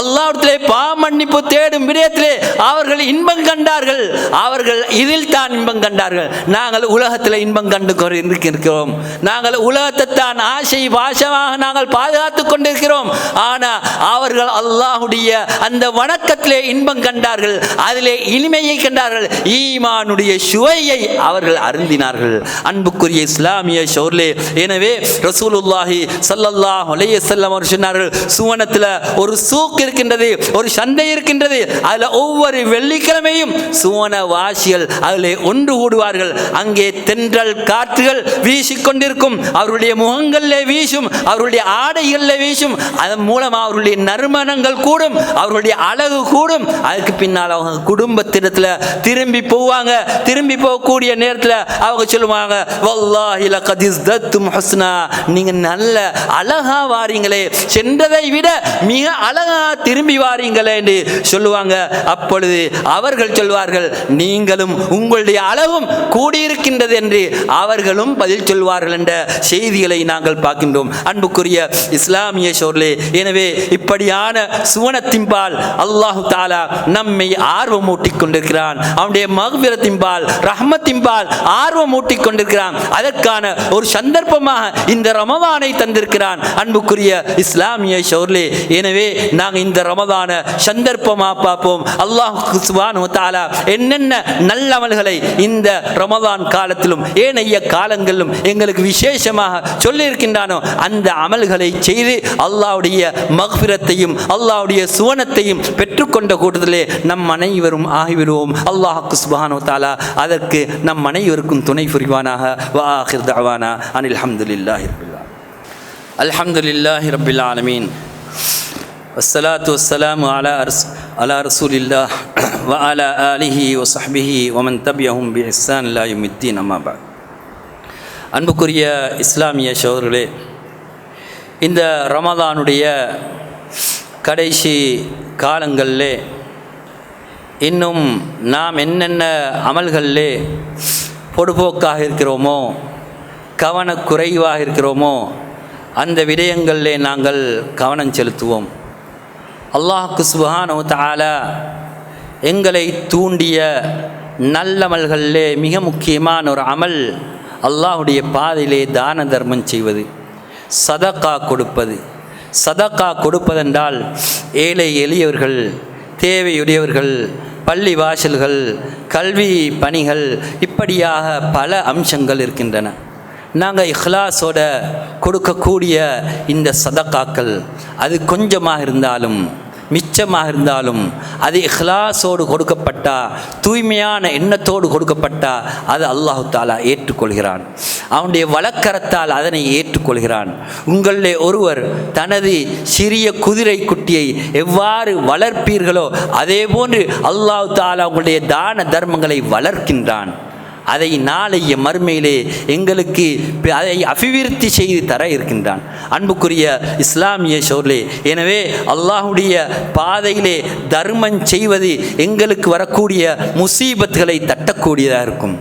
அல்லாஹ்விடத்திலே பாவமன்னிப்பு தேடும் விடயத்திலே அவர்கள் இன்பம் கண்டார்கள். அவர்கள் இதில் தான் இன்பம் கண்டார்கள். நாங்கள் உலகத்தில் இன்பம் கண்டு இருக்கிறோம், நாங்கள் உலகத்தை தான் ஆசை பாசமாக நாங்கள் பாதுகாத்து கொண்டிருக்கிறோம். ஆனால் அவர்கள் அல்லாஹ்வுடைய அந்த வணக்கத்திலே இன்பம் கண்டார்கள், அதிலே இனிமையை கண்டார்கள், ஈமானுடைய சுவையை அவர்கள் அருந்தினார்கள். அன்புக்குரிய இஸ்லாமிய சோர்களே, எனவே ரசூலுல்லாஹி ஸல்லல்லாஹு அலைஹி வஸல்லம் அவர்கள் சொன்னார்கள், சுவனத்தில் ஒரு சூக் இருக்கின்றது, ஒரு சந்தை இருக்கின்றது. அதில் ஒவ்வொரு வெள்ளிக்கிழமையும் சுவன வாசிகள் அதிலே ஒன்று கூடுவார்கள். அங்கே தென்றல் காற்றுகள் வீசிக்கொண்டிருக்கும், அவருடைய முகங்களிலே வீசும், அவருடைய ஆடைகளிலே வீசும். அதன் மூலம் அவருடைய நறுமணங்கள் கூடும், அவருடைய அழகு கூடும். அதுக்கு பின்னால் அவங்க குடும்பத்திடத்தில் திரும்பி போவாங்க. திரும்பி போகக்கூடிய நேரத்தில் அவங்க சொல்லுவாங்க, வல்லாஹி லகத் இஸ்தத்தும் ஹுஸ்னா, நீங்க நல்ல அழகா வாரீங்களே, சென்றதை விட மிக அழகா திரும்பி வாரீங்களே என்று சொல்லுவாங்க. அப்பொழுது அவர்கள் சொல்வார்கள், நீங்களும் உங்களுடைய அழகும் கூடியிருக்கின்றது என்று அவர்களும் பதில் சொல்வார்கள் என்ற செய்திகளை நாங்கள் பார்க்கின்றோம். அன்புக்குரிய இஸ்லாமிய சோர்களே, எனவே இப்படியான சுவனத்தின்பால் அல்லாஹு தஆலா நம்மை ஆர்வம் ஊட்டிக் கொண்டிருக்கிறான். அவனுடைய மக்ஃபிரத்தின்பால், ரஹ்மத்தின்பால் ஆர்வம் ஊட்டிக் கொண்டிருக்கிறான். அதற்கான ஒரு சந்தர்ப்பமாக இந்த ரமதானை தந்திருக்கிறான். அன்புக்குரிய இஸ்லாமிய சோர்களே, எனவே நாங்கள் இந்த ரமதான சந்தர்ப்பமாக பார்ப்போம். அல்லாஹ் சுப்ஹானஹு வ தஆலா என்னென்ன நல்ல அமல்களை இந்த ரமதான் காலத்திலும் ஏனைய காலங்களிலும் எங்களுக்கு விசேஷமாக சொல்லியிருக்கின்றானோ அந்த அமல்களை செய்து அல்லாஹ்வுடைய மக்ஃபிரத்தையும் அல்லாஹ்வுடைய சுவனத்தையும் பெற்றுக்கொண்ட கூட்டத்திலே நம் அனைவரும் ஆகிவிடுவோம். அல்லாஹ் சுப்ஹானஹு வ தஆலா அதற்கு நம் அனைவருக்கும் துணை புரிவானாக. வ ஆகிர் தஅவானா அனில் அல்ஹம்துலில்லாஹி ரப்பில் ஆலமீன். வஸ்ஸலாத்து வஸ்ஸலாமு அலா ரசூலில்லாஹ் வ அலா ஆலிஹி வ ஸஹ்பிஹி வ மன் தபியஹும் பி இஹ்சான் இலா யௌமித்தீன். அம்மா பஅத். அன்புக்குரிய இஸ்லாமிய சகோதரர்களே, இந்த ரமதானுடைய கடைசி காலங்களிலே இன்னும் நாம் என்னென்ன அமல்களிலே பொடுபோக்காக இருக்கிறோமோ, கவனக்குறைவாக இருக்கிறோமோ, அந்த விடயங்களிலே நாங்கள் கவனம் செலுத்துவோம். அல்லாஹ் சுப்ஹானஹு வ தஆலா எங்களை தூண்டிய நல்லமல்களிலே மிக முக்கியமான ஒரு அமல் அல்லாஹ்வுடைய பாதையிலே தான தர்மம் செய்வது, சதகா கொடுப்பது. சதகா கொடுப்பதென்றால் ஏழை எளியவர்கள், தேவையுடையவர்கள், பள்ளி வாசல்கள், கல்வி பணிகள், இப்படியாக பல அம்சங்கள் இருக்கின்றன. நாங்கள் இஹ்லாஸோட கொடுக்கக்கூடிய இந்த சதக்காக்கள் அது கொஞ்சமாக இருந்தாலும் மிச்சமாக இருந்தாலும் அது இஹ்லாஸோடு கொடுக்கப்பட்டா, தூய்மையான எண்ணத்தோடு கொடுக்கப்பட்டா அது அல்லாஹு தாலா ஏற்றுக்கொள்கிறான். அவனுடைய வழக்கரத்தால் அதனை ஏற்றுக்கொள்கிறான். உங்களிலே ஒருவர் தனது சிறிய குதிரை குட்டியை எவ்வாறு வளர்ப்பீர்களோ அதே போன்று அல்லாஹு தாலா உங்களுடைய தான தர்மங்களை வளர்க்கின்றான். அதை நாளைய மறுமையிலே எங்களுக்கு அதை அபிவிருத்தி செய்து தர இருக்கின்றான். அன்புக்குரிய இஸ்லாமிய சோர்களே, எனவே அல்லாஹுடைய பாதையிலே தர்மம் செய்வது எங்களுக்கு வரக்கூடிய முசீபத்துகளை தட்டக்கூடியதாக இருக்கும்.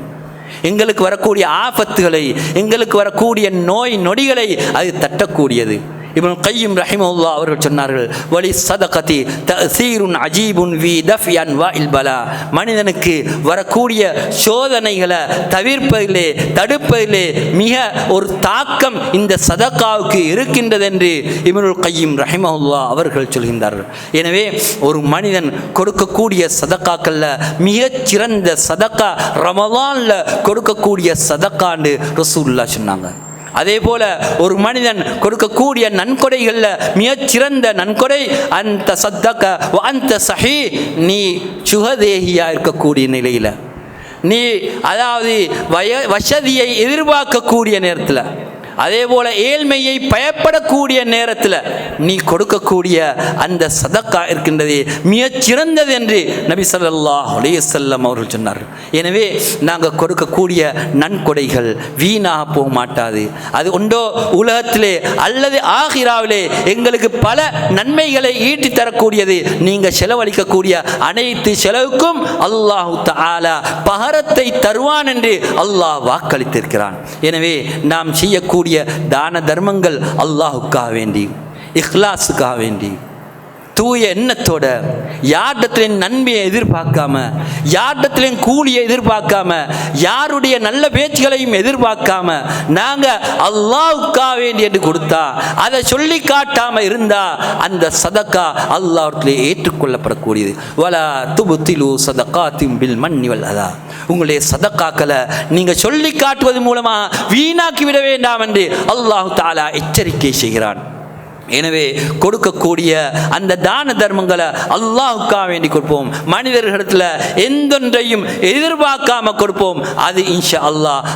எங்களுக்கு வரக்கூடிய ஆபத்துகளை, எங்களுக்கு வரக்கூடிய நோய் நொடிகளை அது தட்டக்கூடியது. இப்னு கய்யிம் ரஹிமஹுல்லாஹ் அவர்கள் சொன்னார்கள், வலி சதகதி தஸீருன் அஜீபுன் வி தஃபி அன்வாஇல் பலா. மனிதனுக்கு வரக்கூடிய சோதனைகளை தவிர்ப்பதிலே, தடுப்பதிலே மிக ஒரு தாக்கம் இந்த சதகாவுக்கு இருக்கின்றது என்று இப்னுல் கய்யிம் ரஹிமஹுல்லாஹ் அவர்கள் சொல்கின்றார்கள். எனவே ஒரு மனிதன் கொடுக்கக்கூடிய சதகாக்கள்ல மிகச்சிறந்த சதகா ரமலான்ல கொடுக்கக்கூடிய சதகான்னு ரசூலுல்லாஹ் சொன்னாங்க. அதே போல ஒரு மனிதன் கொடுக்கக்கூடிய நன்கொடைகளில் மிகச்சிறந்த நன்கொடை அந்த சத்தக அந்த சஹி, நீ சுகதேகியாக இருக்கக்கூடிய நிலையில், நீ அதாவது வசதியை எதிர்பார்க்கக்கூடிய நேரத்தில், அதே போல ஏழ்மையை பயப்படக்கூடிய நேரத்தில் நீ கொடுக்கக்கூடிய அந்த சதக்கா இருக்கின்றதே மிகச்சிறந்தது என்று நபி ஸல்லல்லாஹு அலைஹி வஸல்லம் அவர்கள் சொன்னார். எனவே நாங்கள் கொடுக்கக்கூடிய நன்கொடைகள் வீணாக போக மாட்டாது. அது ஒன்றோ உலகத்திலே அல்லது ஆகிராவிலே எங்களுக்கு பல நன்மைகளை ஈட்டி தரக்கூடியது. நீங்கள் செலவழிக்கக்கூடிய அனைத்து செலவுக்கும் அல்லாஹு தஆலா பகரத்தை தருவான் என்று அல்லாஹ் வாக்களித்திருக்கிறான். எனவே நாம் செய்யக்கூடிய தான தர்மங்கள் அல்லாஹுக்காக வேண்டி, இஹ்லாஸுக்காக வேண்டி, தூய எண்ணத்தோட, யாரிடத்திலையும் நன்மையை எதிர்பார்க்காம, யாரிடத்திலையும் கூலியை எதிர்பார்க்காம, யாருடைய நல்ல பேச்சுகளையும் எதிர்பார்க்காம நாங்கள் அல்லாஹ்வுக்காக வேண்டி என்று கொடுத்தா, அதை சொல்லி காட்டாம இருந்தா அந்த சதக்கா அல்லாஹ்விலே ஏற்றுக்கொள்ளப்படக்கூடியது. வலா துபுத்திலு சதகாத்தின் பில் மன்னி வல் அதா. உங்களுடைய சதக்காக்களை நீங்கள் சொல்லி காட்டுவது மூலமாக வீணாக்கி விட வேண்டாம் என்று அல்லாஹ் தஆலா எச்சரிக்கை செய்கிறான். எனவே கொடுக்கக்கூடிய அந்த தான தர்மங்களை அல்லாஹ்வுக்காக வேண்டி கொடுப்போம். மனிதர்களிடத்தில் எந்தொன்றையும் எதிர்பார்க்காம கொடுப்போம். அது இன்ஷா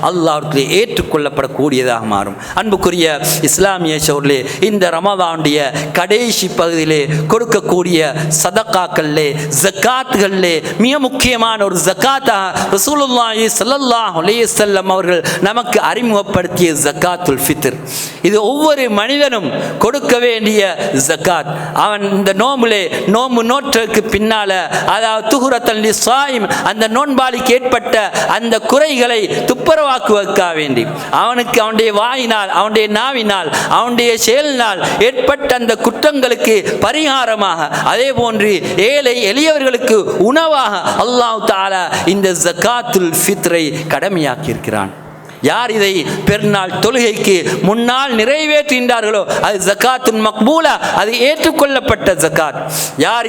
அல்லாஹ்விலே ஏற்றுக்கொள்ளப்படக்கூடியதாக மாறும். அன்புக்குரிய இஸ்லாமிய சோர்களே, இந்த ரமதானுடைய கடைசி பகுதியிலே கொடுக்கக்கூடிய சதக்காக்களிலே, ஜக்காத்துகளிலே மிக முக்கியமான ஒரு ஜக்காத்தாக ரசூலுல்லாஹி ஸல்லல்லாஹு அலைஹி வஸல்லம் அவர்கள் நமக்கு அறிமுகப்படுத்திய ஜக்காத்துல் ஃபித்ர். இது ஒவ்வொரு மனிதனும் கொடுக்க வேண்டிய ஜக்காத். அவன் இந்த நோம்பு நோற்றதுக்கு பின்னால, அதாவது துஹுரத்தல் லிஸ்ஸாயிம், அந்த நோன்பாளிக்கு ஏற்பட்ட அந்த குறைகளை துப்புரவாக்குவதற்காக வேண்டி, அவனுக்கு அவனுடைய வாயினால், அவனுடைய நாவினால், அவனுடைய செயலினால் ஏற்பட்ட அந்த குற்றங்களுக்கு பரிகாரமாக, அதே போன்று ஏழை எளியவர்களுக்கு உணவாக அல்லாஹ் தஆலா இந்த ஜக்காத்துல் ஃபித்ரை கடமையாக்கி இருக்கிறான். யார் இதை பெருநாள் தொழுகைக்கு முன்னால் நிறைவேற்றுகின்றார்களோ அது ஜக்காத்துன் மக்பூலா, அது ஏற்றுக்கொள்ளப்பட்ட ஜக்காத். யார்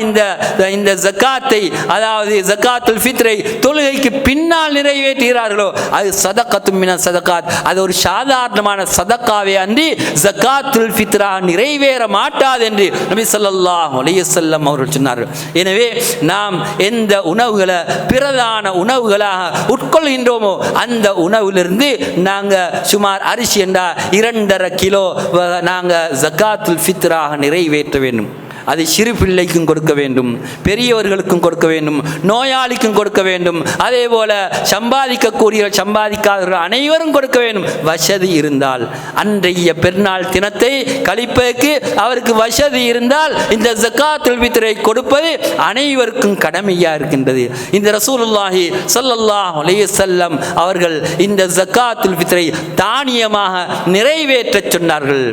இந்த ஜக்காத்தை, அதாவது ஜக்காத்துல் ஃபித்ரை தொழுகைக்கு பின்னால் நிறைவேற்றுகிறார்களோ அது சதகத்தும் மின சதகாத், அது ஒரு சாதாரணமான சதக்காவே அன்றி ஜக்காத்துல் ஃபித்ரா நிறைவேற மாட்டாது என்று நபி ஸல்லல்லாஹு அலைஹி வஸல்லம் அவர்கள் சொன்னார்கள். எனவே நாம் எந்த உணவுகளை பிரதான உணவுகளாக உட்கொள்கின்றோமோ அந்த உணவிலிருந்து நாங்கள் சுமார் அரிசி என்றா 2.5 கிலோ நாங்கள் ஜக்காத்துல் ஃபித்ராக நிறைவேற்ற வேண்டும். அதை சிறு பிள்ளைக்கும் கொடுக்க வேண்டும், பெரியவர்களுக்கும் கொடுக்க வேண்டும், நோயாளிக்கும் கொடுக்க வேண்டும், அதே போல சம்பாதிக்காதவர்கள் அனைவரும் கொடுக்க வேண்டும். வசதி இருந்தால், அன்றைய பெருநாள் தினத்தை கழிப்பதற்கு அவருக்கு வசதி இருந்தால் இந்த ஜக்காத்துல் ஃபித்ரை கொடுப்பது அனைவருக்கும் கடமையாக இருக்கின்றது. இந்த ரசூலுல்லாஹி ஸல்லல்லாஹு அலைஹி வஸல்லம் அவர்கள் இந்த ஜக்காத்துல் ஃபித்ரை தானியமாக நிறைவேற்ற சொன்னார்கள்.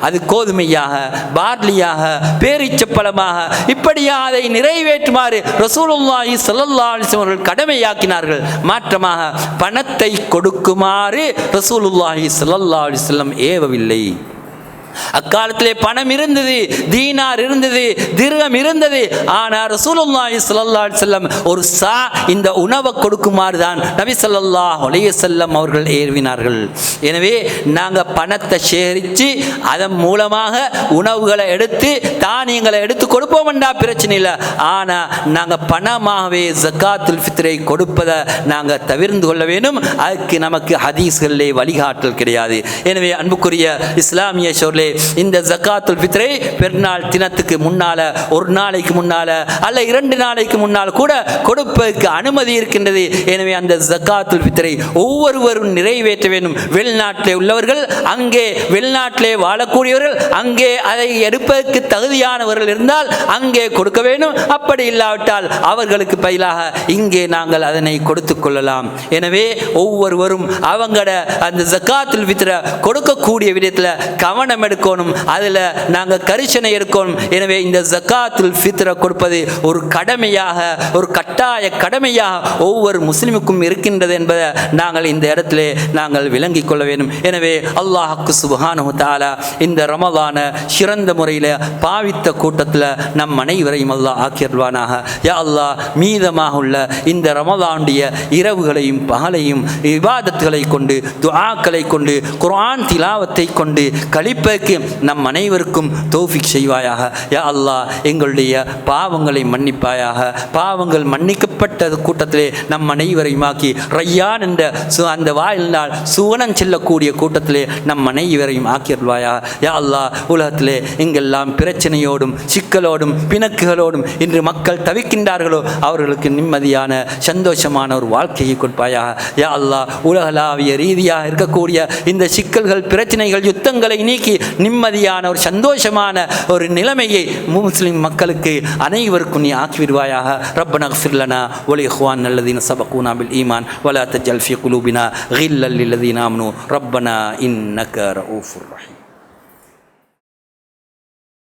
அது கோதுமையாக, பார்லியாக, பேரிச்சப்பழமாக, இப்படியா அதை நிறைவேற்றுமாறு ரசூலுல்லாஹி ஸல்லல்லாஹு அலைஹி வஸல்லம் அவர்கள் கடமையாக்கினார்கள். மாற்றமாக பணத்தை கொடுக்குமாறு ரசூலுல்லாஹி ஸல்லல்லாஹு அலைஹி வஸல்லம் ஏவவில்லை. அக்காலத்திலே பணம் இருந்தது, தீனார் இருந்தது, திர்ஹம் இருந்தது. ஆனால் ரசூலுல்லாஹி ஸல்லல்லாஹு அலைஹி வஸல்லம் ஒரு சா இந்த உணவை கொடுக்குமாறு தான் நபி ஸல்லல்லாஹு அலைஹி வஸல்லம் அவர்கள் ஏவினார்கள். எனவே நாங்கள் பணத்தை சேகரித்து அதன் மூலமாக உணவுகளை எடுத்து தானியங்களை எடுத்து கொடுப்போம் என்றா பிரச்சனை இல்லை. ஆனால் நாங்கள் பணமாகவே ஜக்காத்துல் ஃபித்ரை கொடுப்பதை நாங்கள் தவிர்த்து கொள்ள வேண்டும். அதுக்கு நமக்கு ஹதீஸ்களிலே வழிகாட்டல் கிடையாது. எனவே அன்புக்குரிய இஸ்லாமிய சோர்களே, இந்த ஜக்காத்துல் ஃபித்ரை பெருநாள் தினத்துக்கு முன்னால, ஒரு நாளைக்கு முன்னால அல்ல 2 நாளைக்கு முன்னால் கூட கொடுப்பதற்கு அனுமதி இருக்கின்றது. எனவே அந்த ஜக்காத்துல் ஃபித்ரை ஒவ்வொருவரும் நிறைவேற்ற வேண்டும். வெளிநாட்டிலே உள்ளவர்கள் அங்கே, வெளிநாட்டிலே வாழக்கூடியவர்கள் அங்கே அதை எடுப்பதற்கு தகுதியானவர்கள் இருந்தால் அங்கே கொடுக்க வேண்டும். அப்படி இல்லாவிட்டால் அவர்களுக்கு பதிலாக இங்கே நாங்கள் அதனை கொடுத்து கொள்ளலாம். எனவே ஒவ்வொருவரும் அவங்களோட அந்த ஜக்காத்துல் ஃபித்ரை கொடுக்கக்கூடிய விதத்தில் கவனம் எடுக்கணும், அதில் நாங்கள் கரிசனை எடுக்கணும். எனவே இந்த ஜக்காத்துல் ஃபித்ரை கொடுப்பது ஒரு கடமையாக, ஒரு கட்டாய கடமையாக ஒவ்வொரு முஸ்லிமுக்கும் இருக்கின்றது என்பதை நாங்கள் இந்த இடத்திலே நாங்கள் விளங்கிக் கொள்ள வேண்டும். எனவே அல்லாஹ்வுக்கு சுப்ஹானஹு வ தஆலா இந்த ரமலான சிறந்த முறையில் பாவித்த கூட்டத்தில் நம் அனைவரையும் அல்லாஹ் ஆக்கியருள்வானாக. யா அல்லாஹ், மீதமாக உள்ள இந்த ரமலானுடைய இரவுகளையும் பகலையும் இபாதத்துகளை கொண்டு, துஆக்களை கொண்டு, குர்ஆன் திலாவத்தை கொண்டு கழிப்பதற்கு நம் அனைவருக்கும் தௌஃபீக் செய்வாயாக. யா அல்லாஹ், எங்களுடைய பாவங்களை மன்னிப்பாயாக. பாவங்கள் மன்னிக்கப்பட்ட கூட்டத்திலே நம் அனைவரையுமாக்கி ரையான் என்ற அந்த வாயினால் சுவனம் செல்லக்கூடிய கூட்டத்திலே நம் அனைவரையும் ஆக்கியருள்வாயாக. யா அல்லாஹ், உலகத்திலே எங்கெல்லாம் பிரச்சனையோடும் சிக்கலோடும் பிணக்குகளோடும் இன்று மக்கள் தவிக்கின்றார்களோ அவர்களுக்கு நிம்மதியான சந்தோஷமான ஒரு வாழ்க்கையை கொடுப்பாயாக. யா அல்லாஹ், உலகளாவிய ரீதியாக இருக்கக்கூடிய இந்த சிக்கல்கள், பிரச்சனைகள், யுத்தங்களை நீக்கி நிம்மதியான ஒரு சந்தோஷமான ஒரு நிலைமையை முஸ்லிம் மக்களுக்கு அனைவருக்கும் நீ ஆக்கிவிடுவாயாக. ரப்பனா இக்ஃபிர் லனா வ லி இக்வானினா அல்லதீன சபகூனா பில் ஈமான் வ லா தஜ்அல் ஃபீ குலூபினா கில்லல் லில்லதீன ஆமனூ ரப்பனா இன்னக ரഊஃபுர் ரஹீம்.